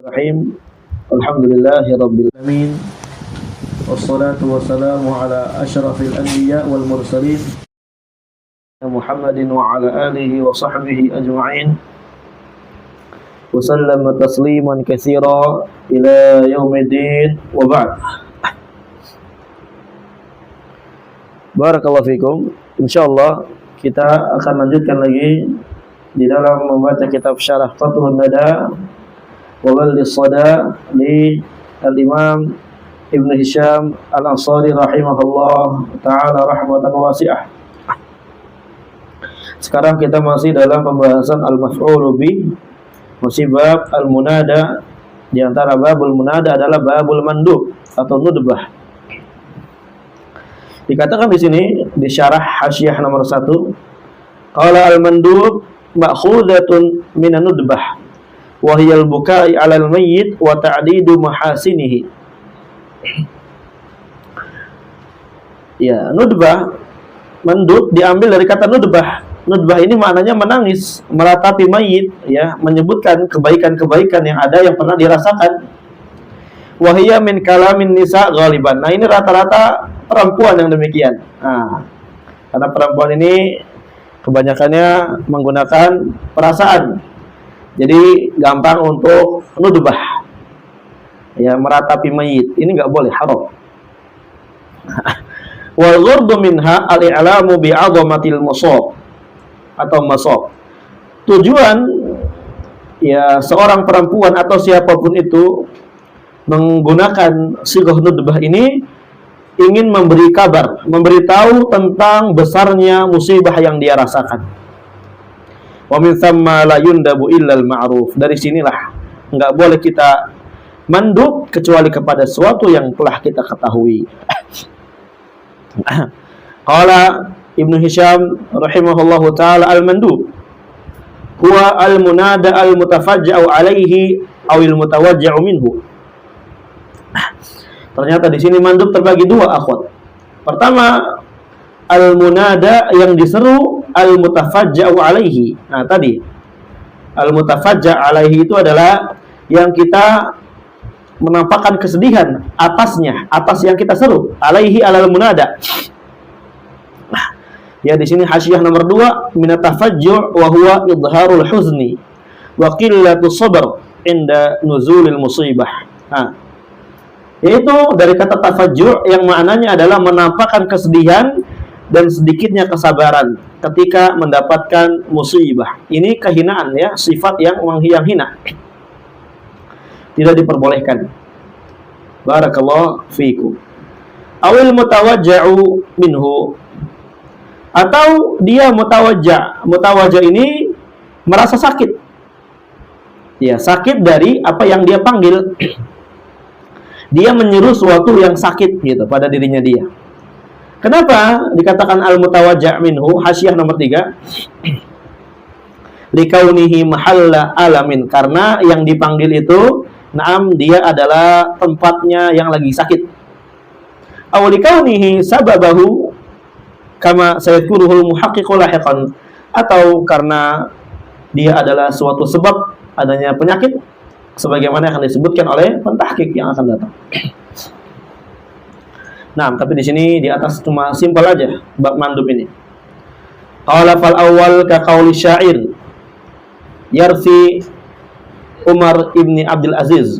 Bismillahirrahmanirrahim. Alhamdulillahirabbil alamin. Wassalatu wassalamu ala asyrafil anbiya wal mursalin Muhammadin wa ala alihi wa sahbihi ajma'in. Wa sallama tasliman katsira ila yaumiddin wa ba'd. Barakallahu fikum. Insyaallah kita akan lanjutkan lagi di dalam membaca kitab Syarah Fathul Nada wa Sada li al-Imam Ibn Hisham Al-Ansari rahimahullah ta'ala rahmatan wasi'ah. Sekarang kita masih dalam pembahasan al-maf'ulu bih, masih bab al-munada. Di antara babul munada adalah babul mandub atau nudbah. Dikatakan di sini di syarah hasyah nomor 1, qala al-mandub ma'khudatun minan nudbah wa hiya al-bukai 'alal mayyit wa ta'didu mahasinihi. Ya, nudbah, mandub diambil dari kata nudbah. Nudbah ini maknanya menangis, meratapi mayit, ya, menyebutkan kebaikan-kebaikan yang ada yang pernah dirasakan. Wa hiya min kalamin nisa ghaliban. Nah, ini rata-rata perempuan yang demikian. Nah, karena perempuan ini kebanyakannya menggunakan perasaan. Jadi gampang untuk nudbah, ya, meratapi mayit. Ini nggak boleh, haram. Wal ghurdu minha al-i'lamu bi'azamatil musab atau masab. Tujuan, ya, seorang perempuan atau siapapun itu menggunakan sighah nudbah ini ingin memberi kabar, memberitahu tentang besarnya musibah yang dia rasakan. Wa min thamma la yundabu illal ma'ruf. Dari sinilah enggak boleh kita mandub kecuali kepada sesuatu yang telah kita ketahui. Qala Ibnu Hisham rahimahullahu taala al-mandub huwa al-munada al-mutafajja'u alaihi awil mutawajja'u minhu. Ternyata di sini mandub terbagi dua, akhwat. Pertama, al-munada yang diseru, al-mutafajja'u alaihi. Nah, tadi al-mutafajja' alaihi itu adalah yang kita menampakkan kesedihan atasnya, atas yang kita seru. Alaihi alal munada. Ya, di sini hasyah nomor 2, minat tafajju' wa huwa idharul huzni wa qillatu sabr inda nuzulil musibah. Nah, yaitu dari kata tafajju' yang maknanya adalah menampakkan kesedihan dan sedikitnya kesabaran ketika mendapatkan musibah. Ini kehinaan, ya, sifat yang hina. Tidak diperbolehkan. Barakallahu fiikum. Awil mutawajja'u minhu, atau dia mutawajja'. Mutawajja' ini merasa sakit. Ya, sakit dari apa yang dia panggil. Dia menyeru sesuatu yang sakit gitu pada dirinya dia. Kenapa dikatakan al-mutawajja' minhu? Hasyah nomor 3. Likaunihi mahalla alamin, karena yang dipanggil itu, naam, dia adalah tempatnya yang lagi sakit. Aw likaunihi sababahu kama sayadkuruhul muhaqqiqu lahiqan, atau karena dia adalah suatu sebab adanya penyakit sebagaimana akan disebutkan oleh pentahqiq yang akan datang. Nah, tapi di sini di atas cuma simpel aja bab mandub ini. Qala fal awwal ka qauli syair yarfi Umar ibni Abdul Aziz.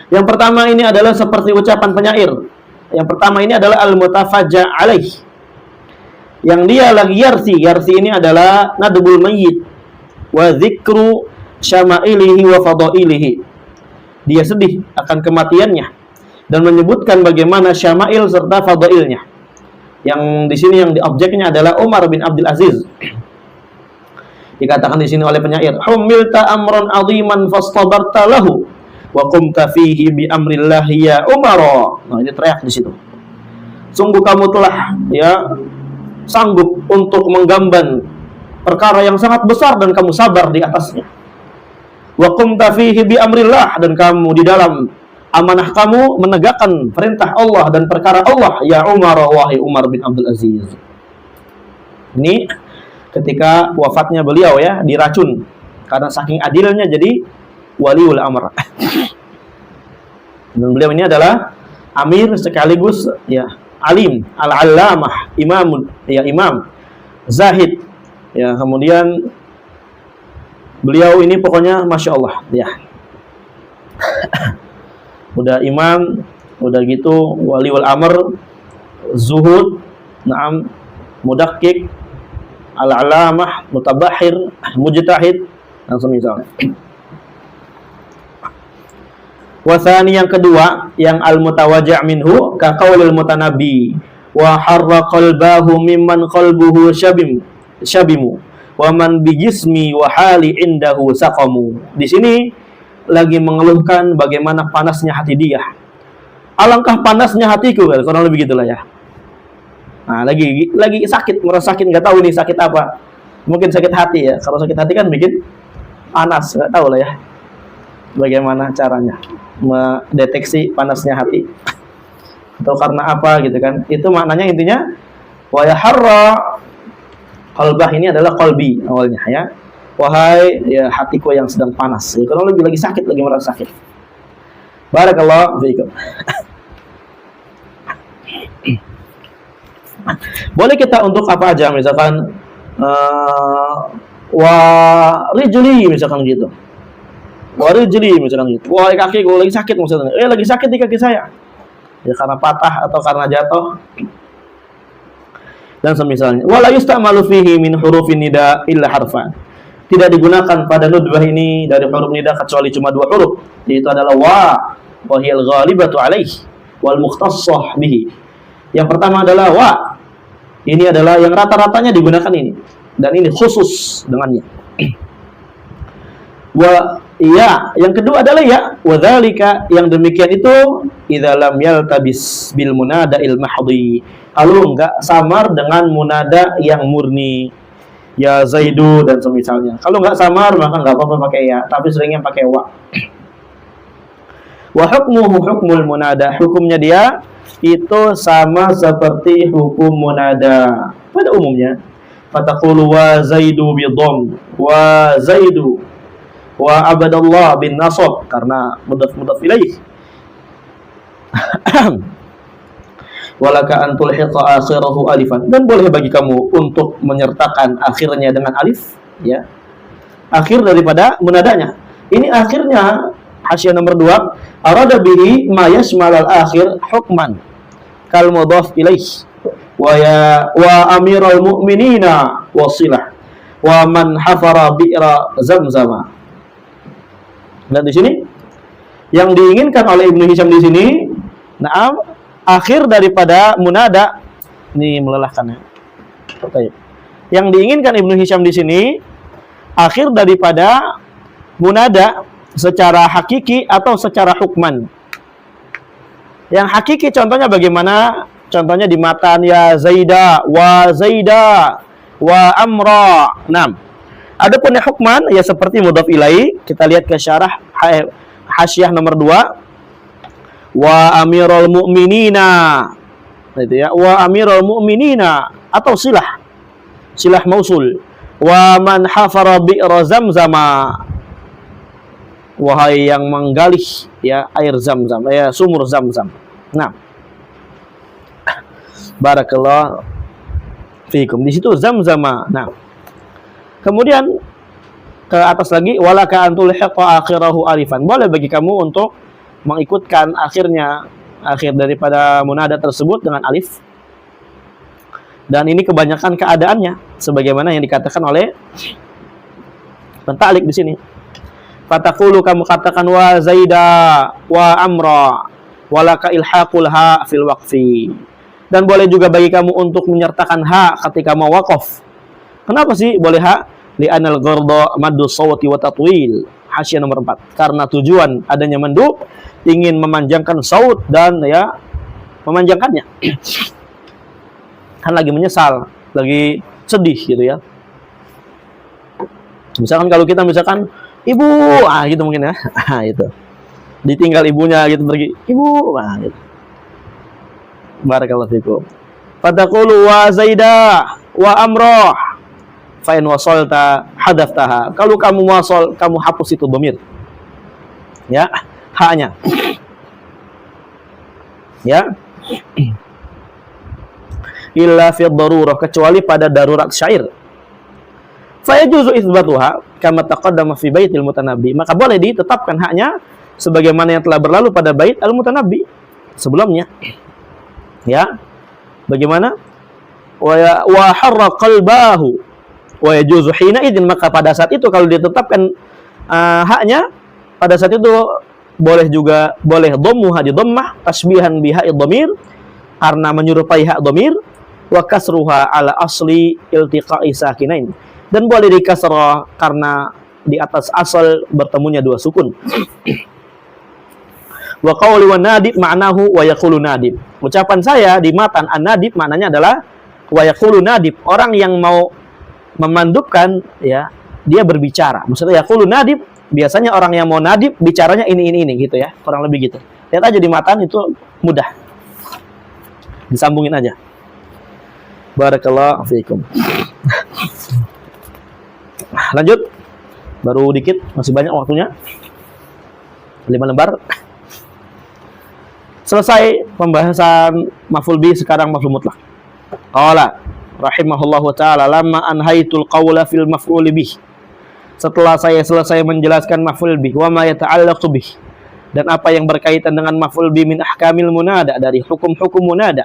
Yang pertama ini adalah seperti ucapan penyair. Yang pertama ini adalah al-mutafajja' alaih. Yang dia lagi yarsi. Yarsi ini adalah nadbul mayyit wa dzikru syama'ilihi wa fadailihi. Dia sedih akan kematiannya dan menyebutkan bagaimana syama'il serta fadailnya. Yang di sini yang di objeknya adalah Umar bin Abdul Aziz. Dikatakan di sini oleh penyair, humilta amran 'aziman fastabarta lahu wa qumta fihi bi amrillah ya Umar. Nah, ini teriak di situ. Sungguh kamu telah, ya, sanggup untuk menggamban perkara yang sangat besar dan kamu sabar di atasnya. Wa qumta fihi bi amrillah, dan kamu di dalam amanah kamu menegakkan perintah Allah dan perkara Allah ya Umar, wahai Umar bin Abdul Aziz. Ini ketika wafatnya beliau, ya, diracun Karena saking adilnya jadi waliul amr. Dan beliau ini adalah amir sekaligus ya alim, al-allamah, imam zahid. Ya, kemudian beliau ini pokoknya masya Allah ya. Udah imam, udah gitu waliul amr, zuhud, na'am, mudakkik, al-alamah, mutabahir, mujtahid, dan semisalnya. Wasani yang kedua, yang al-mutawaji' minhu ka qaulil mutanabbi wa harra qalbahu mimman qalbuhu syabimu wa man bi jismi wa hali indahu saqamu. Di sini lagi mengeluhkan bagaimana panasnya hati dia. Alangkah panasnya hatiku, kurang lebih gitulah ya. Nah, lagi sakit, merasa sakit, nggak tahu ini sakit apa. Mungkin sakit hati ya. Kalau sakit hati kan bikin panas, nggak tahu lah ya. Bagaimana caranya mendeteksi panasnya hati? Atau karena apa gitu kan? Itu maknanya intinya wa yaharra qalbah ini adalah qalbi awalnya ya. Wahai ya hatiku yang sedang panas. Ya, kalau lagi sakit, lagi merasa sakit. Barakallahu fiikum. Boleh kita untuk apa aja, misalkan wa rijli misalkan gitu. Wa rijli misalkan gitu. Wah, kaki gue lagi sakit maksudnya. Lagi sakit di kaki saya. Ya karena patah atau karena jatuh. Dan semisalnya. Wala yusta'malu fihi min hurufin nida illa harfan. Tidak digunakan pada nudbah ini dari huruf nida kecuali cuma 2 huruf. Yaitu adalah wa hiyal ghalibatu alaihi wal mukhtassah bihi. Yang pertama adalah wa. Ini adalah yang rata-ratanya digunakan ini. Dan ini khusus dengannya. Wa ya, yang kedua adalah ya. Wa dzalika, yang demikian itu idza lam yaltabis bil munada'il mahdhi. Kalau enggak samar dengan munada yang murni. Ya Zaidu dan semisalnya. Kalau enggak samar maka enggak apa-apa pakai ya, tapi seringnya pakai wa. Wa hukmuhu hukmul munada. Hukumnya dia itu sama seperti hukum munada pada umumnya. Fataqulu wa Zaidu bidham, wa Zaidu wa Abdullah bin Nasab karena mudhaf ilaih. Walaka an tulhiqa akhirahu alifan, dan boleh bagi kamu untuk menyertakan akhirnya dengan alif ya. Akhir daripada munadanya. Ini akhirnya hasyiah nomor 2, arada bihi ma yashmal al-akhir hukman kal mudhaf ilaih wa amiral mu'minina wasilah wa man hafara bi'ra zamzama. Dan di sini yang diinginkan oleh Ibnu Hisham di sini, na'am, akhir daripada munada ini melelahkannya. Baik. Yang diinginkan Ibnu Hisham di sini akhir daripada munada secara hakiki atau secara hukman. Yang hakiki contohnya bagaimana? Contohnya di matan ya Zaida wa Amra. Nah, adapun yang hukman ya seperti mudhaf ilaih, kita lihat ke syarah hasyiah nomor 2. Wa amirul mu'minina. Itu ya, wa amirul mu'minina atau silah mausul. Wa man hafara bi'ra zamzama. Wahai yang menggali ya air Zamzam, ya sumur Zamzam. Nah, barakallahu fiikum. Di situ Zamzama. Nah, kemudian ke atas lagi walaka antul hiqa akhirahu alifan. Boleh bagi kamu untuk mengikutkan akhir daripada munada tersebut dengan alif. Dan ini kebanyakan keadaannya sebagaimana yang dikatakan oleh penta'liq di sini. Fataqulu, kamu katakan wa Zaida wa Amra walaka ilhaqul ha fil waqfi. Dan boleh juga bagi kamu untuk menyertakan ha ketika mau waqaf. Kenapa sih boleh ha? Li'anal gharda maddu sawti wa tatwil. Hasyiah nomor 4. Karena tujuan adanya mandu ingin memanjangkan saut dan ya memanjangkannya. Kan lagi menyesal, lagi sedih gitu ya. Misalkan kalau kita ibu, gitu mungkin ya. Itu. Ditinggal ibunya gitu pergi. Ibu, gitu. Barakallahu fikum. Fataqulu wa Zaida wa Amrah fa in wasalta hadaftaha. Kalau kamu wasal, kamu hapus itu dhamir. Ya, haknya. Ya. Illa fi darurah, kecuali pada darurat syair. Fa yajuzu itsbatuha kama taqaddama fi baitil mutanabbi. Maka boleh ditetapkan haknya sebagaimana yang telah berlalu pada bait al-mutanabbi sebelumnya. Ya. Bagaimana? Wa harra qalbahu wa yajuzu hina idzin, maka pada saat itu kalau ditetapkan haknya, pada saat itu boleh dhammuha di dhammah tasbihan biha dhamir, karena menyerupai hak dhamir, wa kasruha ala asli iltiqa'i sakinain, dan boleh dikasrah karena di atas asal bertemunya dua sukun. Wa qawli wa nadib ma'nahu wa yaqulu nadib. Ucapan saya di matan an-nadib maknanya adalah wa yaqulu nadib, orang yang mau memandupkan, ya, dia berbicara. Maksudnya yaqulu nadib, biasanya orang yang mau nadib bicaranya ini gitu ya, kurang lebih gitu. Lihat aja di matan itu mudah. Disambungin aja. Barakallahu fiikum. Lanjut. Baru dikit, masih banyak waktunya. 5 lembar. Selesai pembahasan maf'ul bih, sekarang maf'ul mutlaq. Qala rahimahullahu taala, lamma anhaitul qawla fil maf'ul bih. Setelah saya selesai menjelaskan maf'ul bih wa ma yata'allaqu bih, dan apa yang berkaitan dengan maf'ul bih min ahkamil munada, dari hukum-hukum munada.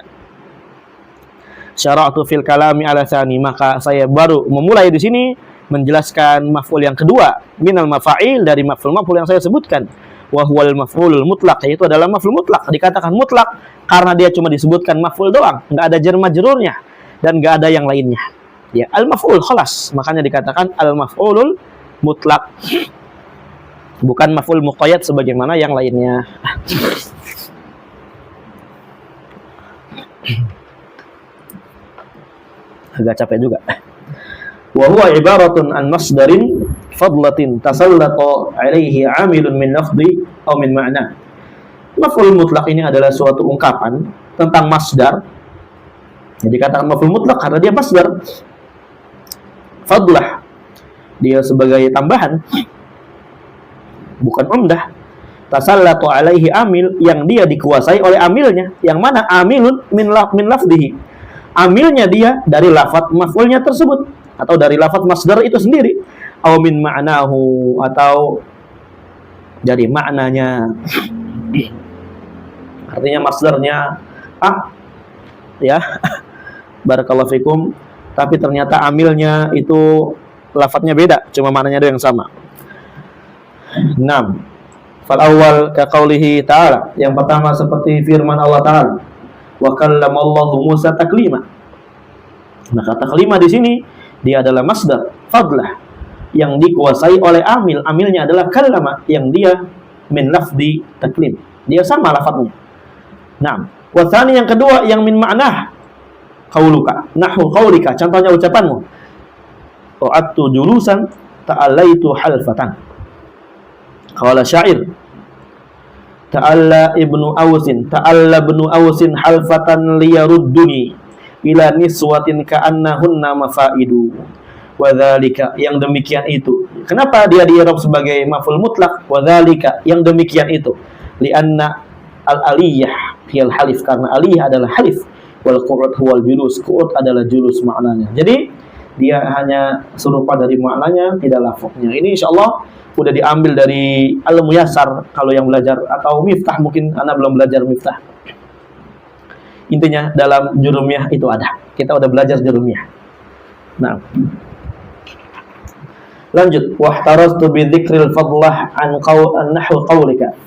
Syara'tu fil kalami ala tsani, maka saya baru memulai di sini menjelaskan maf'ul yang kedua minal mafa'il, dari maf'ul yang saya sebutkan. Wa huwal maf'ulul mutlaq, yaitu adalah maf'ul mutlaq. Dikatakan mutlaq karena dia cuma disebutkan maf'ul doang, enggak ada jar majrurnya dan enggak ada yang lainnya. Ya, al maf'ul khalas, makanya dikatakan al maf'ulul mutlaq. Bukan maf'ul muqayyad sebagaimana yang lainnya. Agak capek juga. Wa huwa ibaratun an masdarin fadlatin tasallata alaihi amilun min lafzi atau min ma'na. Maf'ul mutlaq ini adalah suatu ungkapan tentang masdar. Jadi katakan maf'ul mutlaq karena dia masdar. Fadlah, dia sebagai tambahan, bukan umdah. Tasallatu alaihi amil, yang dia dikuasai oleh amilnya. Yang mana amilun min lafzihi, amilnya dia dari lafaz maf'ulnya tersebut, atau dari lafaz masdar itu sendiri, atau min ma'nahu, atau dari maknanya. Artinya masdarnya ya, barakallahu fikum, tapi ternyata amilnya itu lafadznya beda, cuma maknanya ada yang sama. 6. Fal awal ka qaulihi ta'ala, yang pertama seperti firman Allah Ta'ala, wa kallamallahu Musa taklima. Maka taklima di sini dia adalah masdar fadlah yang dikuasai oleh amil. Amilnya adalah kallama, yang dia min lafzi taklim, dia sama lafadznya. Nah, wa tsani, yang kedua, yang min ma'nah qauluka, nahwu qaulika, contohnya ucapanmu, qa'attu julusan ta'allaitu halfatan. Qala syair, ta'alla ibnu awsin halfatan liyarudduni ila niswatin ka'annahunna mafaidu. Wadzalika, yang demikian itu. Kenapa dia di-i'rab sebagai maf'ul mutlaq? Wadzalika, yang demikian itu. Lianna al-aliyah hiyal halif, karena aliyah adalah halif, wal qu'ud huwal julus, qu'ud adalah julus maknanya. Jadi dia hanya serupa dari maknanya, tidak lafaznya. Ini insyaallah udah diambil dari Al-Muyassar kalau yang belajar, atau Miftah, mungkin Anda belum belajar Miftah. Intinya dalam jurumiyah itu ada. Kita udah belajar jurumiyah. Nah, lanjut. Wahtarastu bi dzikril fadlah an nahwu qaulika.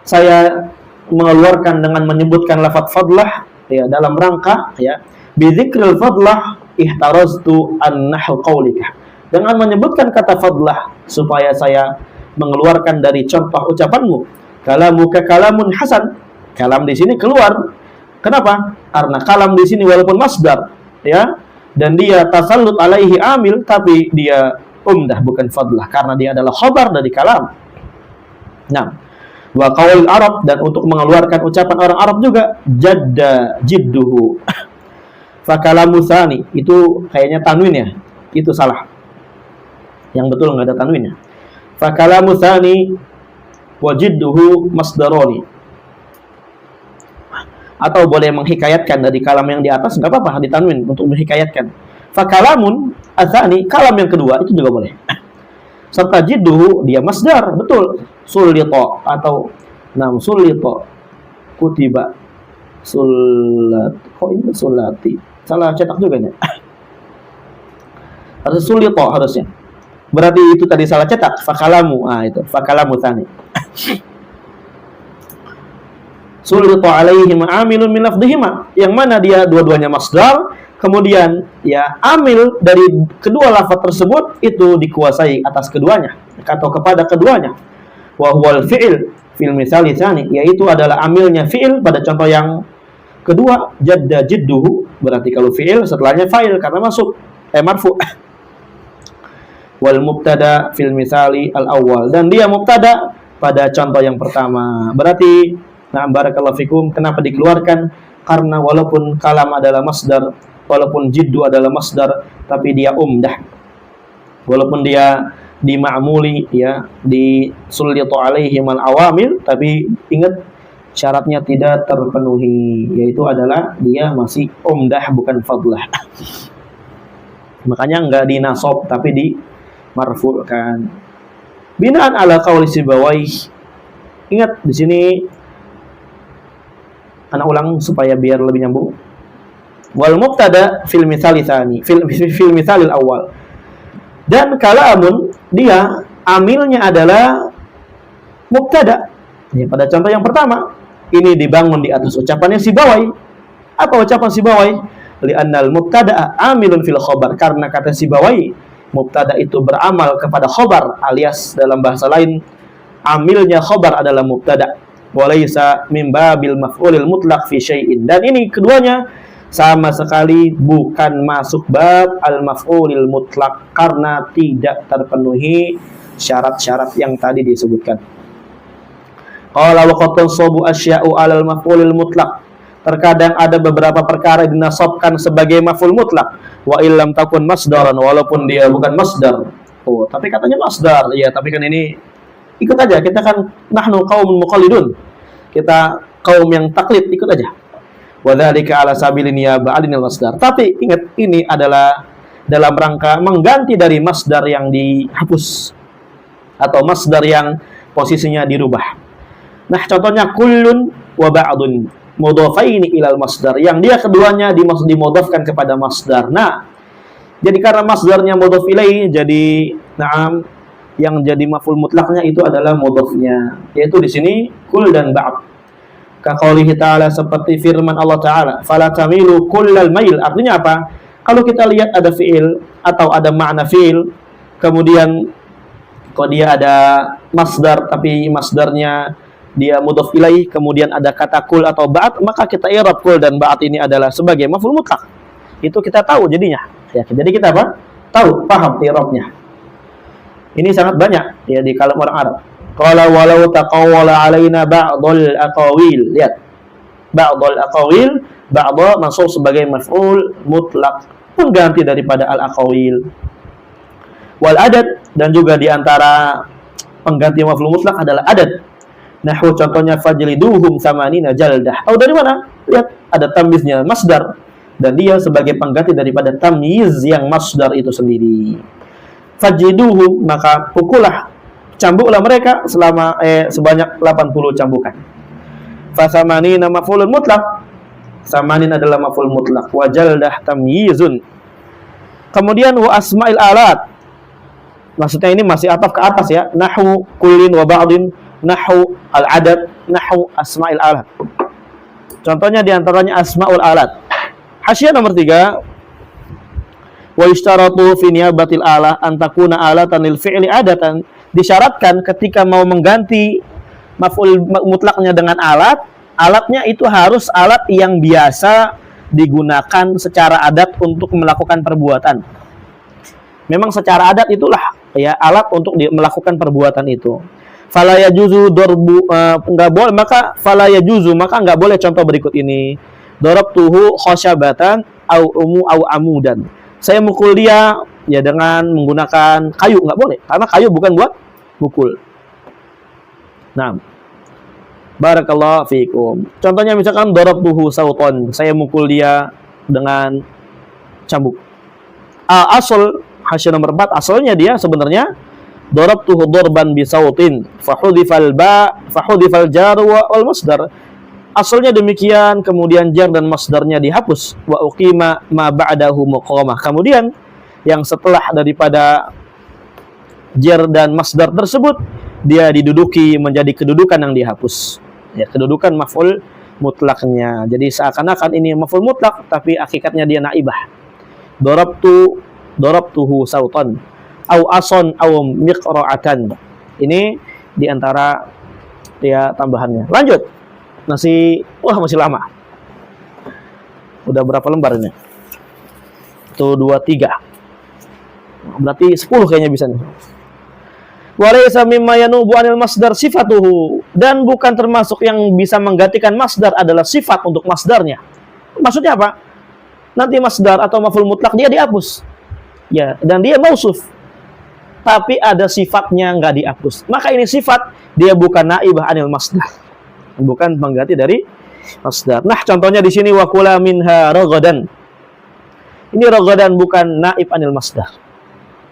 Saya mengeluarkan dengan menyebutkan lafaz fadlah, ya, dalam rangka, ya, bi dzikril fadlah ihtaraztu an nahwu qaulika. Dengan menyebutkan kata fadlah supaya saya mengeluarkan dari contoh ucapanmu. Kalamuka kalamun hasan. Kalam di sini keluar. Kenapa? Karena kalam di sini walaupun masdar, ya, dan dia tasallut alaihi amil, tapi dia umdah, bukan fadlah, karena dia adalah khabar dari kalam. Nah, wa qaul Arab, dan untuk mengeluarkan ucapan orang Arab juga, jadda jidduhu. Fa kalamu tsani, itu kayaknya tanwin ya. Itu salah. Yang betul nggak ada tanwinnya. Fa kalamu tsani wa jidduhu masdaroni. Atau boleh menghikayatkan dari kalam yang di atas, nggak apa-apa ditanwin untuk menghikayatkan. Fa kalamun tsani, kalam yang kedua itu juga boleh. Serta jidduhu dia masdar, betul. Sulito atau sulito kutiba sulat. Kok ini sulati? Salah cetak juga nih. Harus sulito harusnya. Berarti itu tadi salah cetak. Fakalamu, itu fakalamu tsani. Sulito alaihim amilun min lafdhihima, yang mana dia dua-duanya masdar, kemudian ya amil dari kedua lafaz tersebut itu dikuasai atas keduanya atau kepada keduanya. Wa huwal fi'il fil misali tsani, yaitu adalah amilnya fi'il pada contoh yang kedua. Jadda jidduhu, berarti kalau fi'il setelahnya fa'il karena masuk marfu. Wal mubtada fil misali al awwal, dan dia mubtada pada contoh yang pertama. Berarti barakallahu fikum, kenapa dikeluarkan? Karena walaupun kalam adalah masdar, walaupun jiddu adalah masdar, tapi dia umdah. Walaupun dia dima'muli, ya, di sullitu alaihim al awamil, tapi ingat syaratnya tidak terpenuhi, yaitu adalah dia masih umdah bukan fadlah. Makanya enggak dinasab tapi di marfu'kan. Binaan ala qauli Sibawayh. Ingat di sini anak ulang supaya biar lebih nyambung. Wal mubtada fil misali tsani, fil misalil awal. Dan kalamun dia amilnya adalah mubtada. Ya, pada contoh yang pertama, ini dibangun di atas ucapannya Sibawayh. Apa ucapan Sibawayh? Li'annal mubtada amilun fil khabar, karena kata Sibawayh mubtada itu beramal kepada khabar, alias dalam bahasa lain amilnya khabar adalah mubtada. Walaysa min babil maf'ulil mutlaq fi syai'in, dan ini keduanya sama sekali bukan masuk bab al-maf'ulil mutlaq karena tidak terpenuhi syarat-syarat yang tadi disebutkan. Qala wa qad tansabu asya'u 'alal maf'ulil mutlaq. Terkadang ada beberapa perkara dinasabkan sebagai maf'ul mutlaq wa illam takun masdaran, walaupun dia bukan masdar. Oh, tapi katanya masdar. Ya, tapi kan ini ikut aja, kita kan nahnu qaumun muqallidun. Kita kaum yang taklid, ikut aja. Wa dzalika ala sabilin niyaba 'anil masdar. Tapi ingat, ini adalah dalam rangka mengganti dari masdar yang dihapus atau masdar yang posisinya dirubah. Nah, contohnya kullun wa ba'dun mudhafaini ilal masdar, yang dia keduanya dimudhafkan kepada masdar. Nah, jadi karena masdarnya mudhaf ilaih, jadi yang jadi maf'ul mutlaknya itu adalah mudhafnya, yaitu di sini kul dan ba'd. Ka qaulihi ta'ala, seperti firman Allah Ta'ala, fala tamilu kullal mail. Artinya apa? Kalau kita lihat ada fi'il atau ada makna fi'il, kemudian kok dia ada masdar tapi masdarnya dia mudhaf ilaih, kemudian ada kata kul atau ba'd, maka kita i'rab kul dan ba'd ini adalah sebagai maf'ul mutlak. Itu kita tahu jadinya. Ya, jadi kita apa? Tahu, paham i'rabnya. Ini sangat banyak ya di kalam orang Arab. Qala walau taqawwala alaina ba'dul aqawil. Lihat. Ba'dul aqawil, ba'dha mansub sebagai maf'ul mutlak, pengganti daripada al-aqawil. Wal adad, dan juga di antara pengganti maf'ul mutlak adalah adad. Nahwu contohnya fajliduhum samanina jaldah. Oh, dari mana? Lihat, ada tamyiznya masdar, dan dia sebagai pengganti daripada tamyiz yang masdar itu sendiri. Fajliduhum, maka pukullah, cambuklah mereka selama sebanyak 80 cambukan. Fasamanina maf'ulun mutlak. Samanin adalah maf'ul mutlak. Wa jaldah tamyizun. Kemudian wa asma'il alat. Maksudnya ini masih ataf ke atas ya. Nahwu kullin wa ba'din, nahwu al-adad, nahwu asma'il alat. Contohnya diantaranya asma'ul alat. Hasyiah nomor 3. Wa yashtaratu fi niyabatil alah an takuna alatan lil fi'li adatan. Disyaratkan ketika mau mengganti maf'ul mutlaknya dengan alat, alatnya itu harus alat yang biasa digunakan secara adat untuk melakukan perbuatan. Memang secara adat itulah ya alat untuk melakukan perbuatan itu. Fala yajuzu darbu, enggak boleh, maka fala yajuzu, maka enggak boleh contoh berikut ini. Darabtuhu khasyabatan au amudan. Saya mukul dia Ya dengan menggunakan kayu nggak boleh, karena kayu bukan buat mukul. Nah, barakallahu fiikum. Contohnya misalkan darabtuhu sauton, saya mukul dia dengan cambuk. Asal hasil nomor 4, asalnya dia sebenarnya darabtuhu darban bi sautin fahudifal jar wal masdar. Asalnya demikian, kemudian jar dan masdarnya dihapus. Wa uqima ma ba'dahu muqamah. Kemudian yang setelah daripada jar dan masdar tersebut, dia diduduki menjadi kedudukan yang dihapus. Ya, kedudukan maf'ul mutlaknya. Jadi seakan-akan ini maf'ul mutlak, tapi hakikatnya dia naibah. Darabtuhu sautan au ason au miqra'atan. Ini diantara ya tambahannya. Lanjut. Masih lama. Udah berapa lembar ini? 1, 2, 3. Berarti 10 kayaknya bisa nih. Walaysa mimma yanubu anil masdar sifatuhu, dan bukan termasuk yang bisa menggantikan masdar adalah sifat untuk masdarnya. Maksudnya apa? Nanti masdar atau maf'ul mutlak dia dihapus. Ya, dan dia mausuf. Tapi ada sifatnya nggak dihapus. Maka ini sifat, dia bukan naibah anil masdar. Bukan pengganti dari masdar. Nah, contohnya di sini waqula minha ragadan. Ini ragadan bukan naib anil masdar.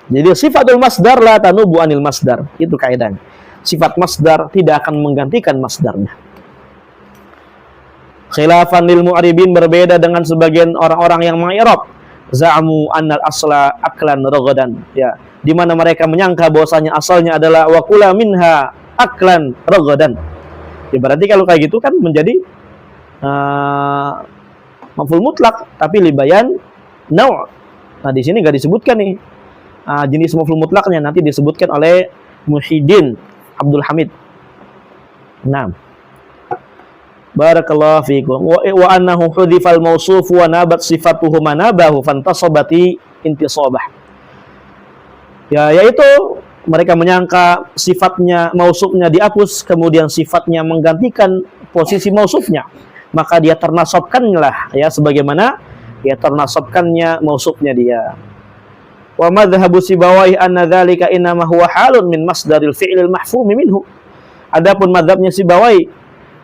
Jadi sifatul masdar la tanubu anil masdar. Itu kaidahnya. Sifat masdar tidak akan menggantikan masdarnya. Khilafan lil mu'aribin, berbeda dengan sebagian orang-orang yang mengi'rab. Za'amu annal asla aklan ragadan. Ya, di mana mereka menyangka bahwasanya asalnya adalah waqula minha aklan ragadan. Ya, berarti kalau kayak gitu kan menjadi maf'ul mutlak tapi libayan naw'. Nah, di sini enggak disebutkan nih. Jenis maf'ul mutlaknya nanti disebutkan oleh Muhyiddin Abdul Hamid. Nah, barakallahu fiikum. Wa annahu hudhifal mawsuf wa nabat sifatuhu manabahu fantasabati intisabah. Ya, yaitu mereka menyangka sifatnya mausufnya dihapus, kemudian sifatnya menggantikan posisi mausufnya, maka dia ternasabkanlah ya sebagaimana ya ternasabkannya mausufnya dia. Wa madhhabu Sibawayh anna dzalika innama huwa halun min masdaril fi'lil mahfumi minhu. Adapun mazhabnya Sibawayh,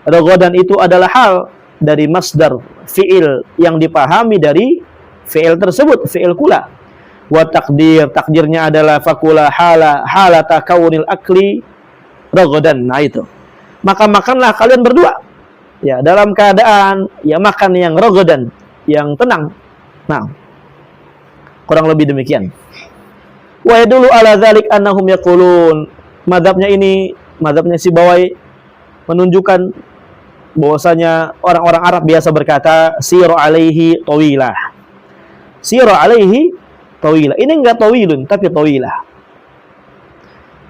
ragadan itu adalah hal dari masdar fi'il yang dipahami dari fi'il tersebut, fi'il kula. Wa takdirnya adalah fakula halata kaunil akli ragadan. Nah itu. Maka makanlah kalian berdua. Ya, dalam keadaan ya makan yang ragadan, yang tenang. Nah, kurang lebih demikian. Wa yadullu ala dzalik annahum yaqulun. Mazhabnya Sibawayh menunjukkan bahwasanya orang-orang Arab biasa berkata siru alaihi tawilah. Siru alaihi tawilah. Ini enggak tawilun tapi tawilah.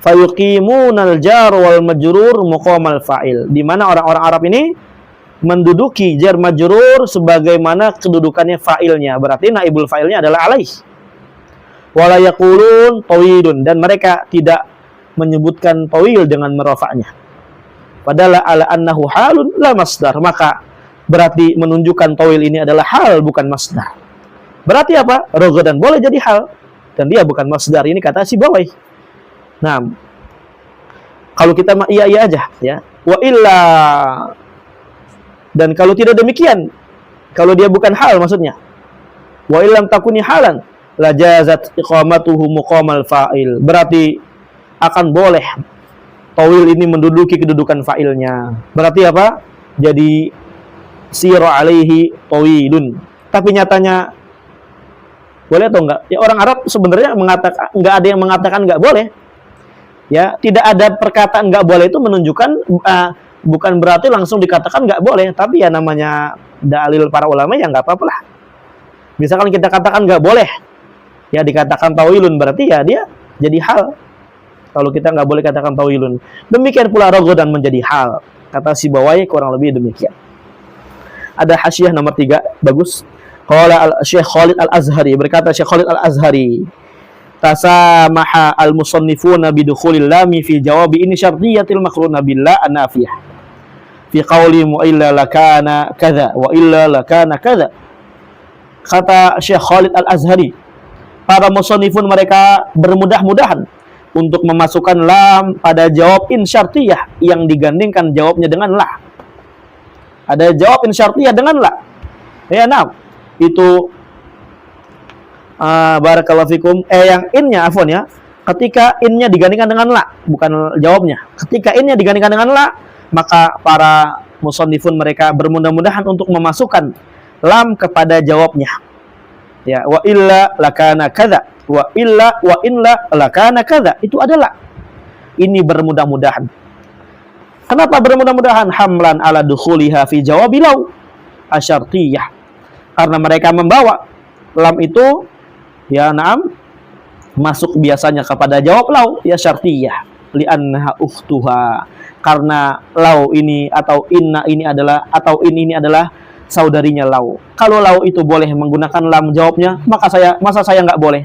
Fayuqimunal jar wal majrur muqamal fa'il. Di mana orang-orang Arab ini menduduki jar majrur sebagaimana kedudukannya fa'ilnya. Berarti naibul fa'ilnya adalah alaih. Wala yaqulun tawilun, dan mereka tidak menyebutkan tawil dengan merafa'nya. Padahal ala annahu halun la masdar, maka berarti menunjukkan tawil ini adalah hal bukan masdar. Berarti apa? Ragadan boleh jadi hal dan dia bukan masdar. Ini kata Sibawayh. Nah, kalau kita iya aja ya. Wa illa, dan kalau tidak demikian, kalau dia bukan hal maksudnya. Wa illam takuni halan la jazat iqamatuhu muqamal fa'il. Berarti akan boleh tawil ini menduduki kedudukan fa'ilnya. Berarti apa? Jadi sira alaihi tawilun. Tapi nyatanya boleh atau enggak? Ya, orang Arab sebenarnya mengatakan, enggak ada yang mengatakan enggak boleh. Ya, tidak ada perkataan enggak boleh itu menunjukkan bukan berarti langsung dikatakan enggak boleh, tapi ya namanya dalil para ulama ya enggak apa-apa lah. Misalkan kita katakan enggak boleh, ya dikatakan tawilun, berarti ya dia jadi hal. Kalau kita nggak boleh katakan tawilun. Demikian pula ragadan menjadi hal. Kata Sibawayh kurang lebih demikian. Ada hasyiah nomor 3, bagus. Qala Syekh Khalid Al-Azhari, berkata Syekh Khalid Al-Azhari, tasamaha al-musannifuna bidukhulil lami fi jawabi ini syartiyatil makruna billah an-nafiyah. Fi qawli wa illa lakana kadza wa illa lakana kadza. Kata Syekh Khalid Al-Azhari, para musannifun mereka bermudah-mudahan untuk memasukkan lam pada jawab in syartiyah yang digandingkan jawabnya dengan la. Ada jawab in syartiyah dengan la. Ya, nah, itu barakallahu fikum. Yang innya, afwan ya. Ketika innya digandingkan dengan la, bukan jawabnya. Ketika innya digandingkan dengan la, maka para musannifun mereka bermudah-mudahan untuk memasukkan lam kepada jawabnya. Ya, wa illa lakana kadza, wa illa wa illa lakana kadza. Itu adalah ini bermudah-mudahan. Kenapa bermudah-mudahan? Hamlan ala dukhuliha fi jawabi law asyartiyah. Karena mereka membawa lam itu ya na'am masuk biasanya kepada jawab law ya syartiyah li'annaha ukhtuha. Karena law ini atau inna ini adalah atau ini adalah saudarinya law. Kalau law itu boleh menggunakan lam jawabnya, masa saya nggak boleh?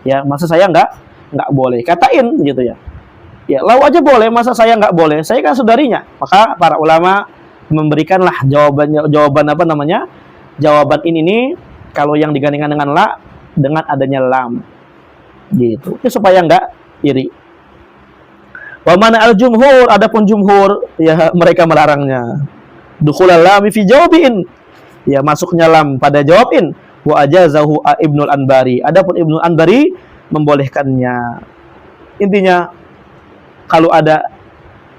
Ya, masa saya nggak boleh? Katain gitu ya. Ya, law aja boleh, masa saya nggak boleh? Saya kan saudarinya. Maka para ulama memberikanlah jawaban apa namanya? Jawaban ini kalau yang digandingkan dengan la dengan adanya lam. Gitu. Itu supaya nggak iri. Wa mana al-jumhur, adapun jumhur ya mereka melarangnya. Dukhulal lam fi jawabin. Ya, masuknya lam pada jawabin. Wa ajazahu Ibnul Anbari. Adapun Ibnul Anbari membolehkannya. Intinya kalau ada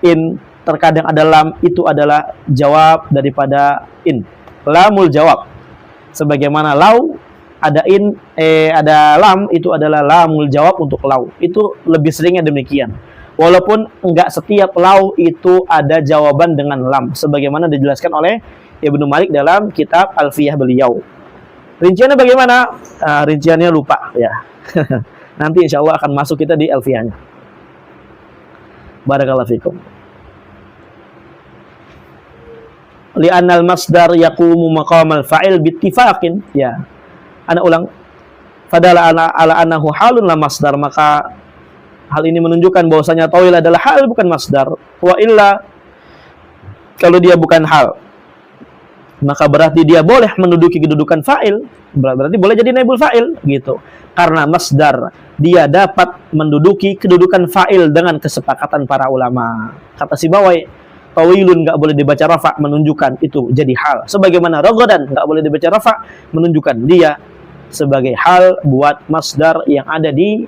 in terkadang ada lam, itu adalah jawab daripada in. Lamul jawab. Sebagaimana law ada in ada lam, itu adalah lamul jawab untuk law. Itu lebih seringnya demikian. Walaupun enggak setiap law itu ada jawaban dengan lam, sebagaimana dijelaskan oleh Ibnu Malik dalam kitab Alfiyah beliau. Rinciannya bagaimana? Rinciannya lupa ya. Nanti insya Allah akan masuk kita di Alfiyahnya. Barakallahu fikum. Li'annal masdar yaqumu maqamal fa'il bittifaqin. Ya. Ana ulang. Fadala ala annahu halun la masdar, maka hal ini menunjukkan bahwasanya tawil adalah hal bukan masdar. Wa illa, kalau dia bukan hal, maka berarti dia boleh menduduki kedudukan fa'il. Berarti boleh jadi naibul fa'il gitu. Karena masdar dia dapat menduduki kedudukan fa'il dengan kesepakatan para ulama. Kata Sibawai, tawilun enggak boleh dibaca rafa, menunjukkan itu jadi hal. Sebagaimana ragadan enggak boleh dibaca rafa, menunjukkan dia sebagai hal buat masdar yang ada di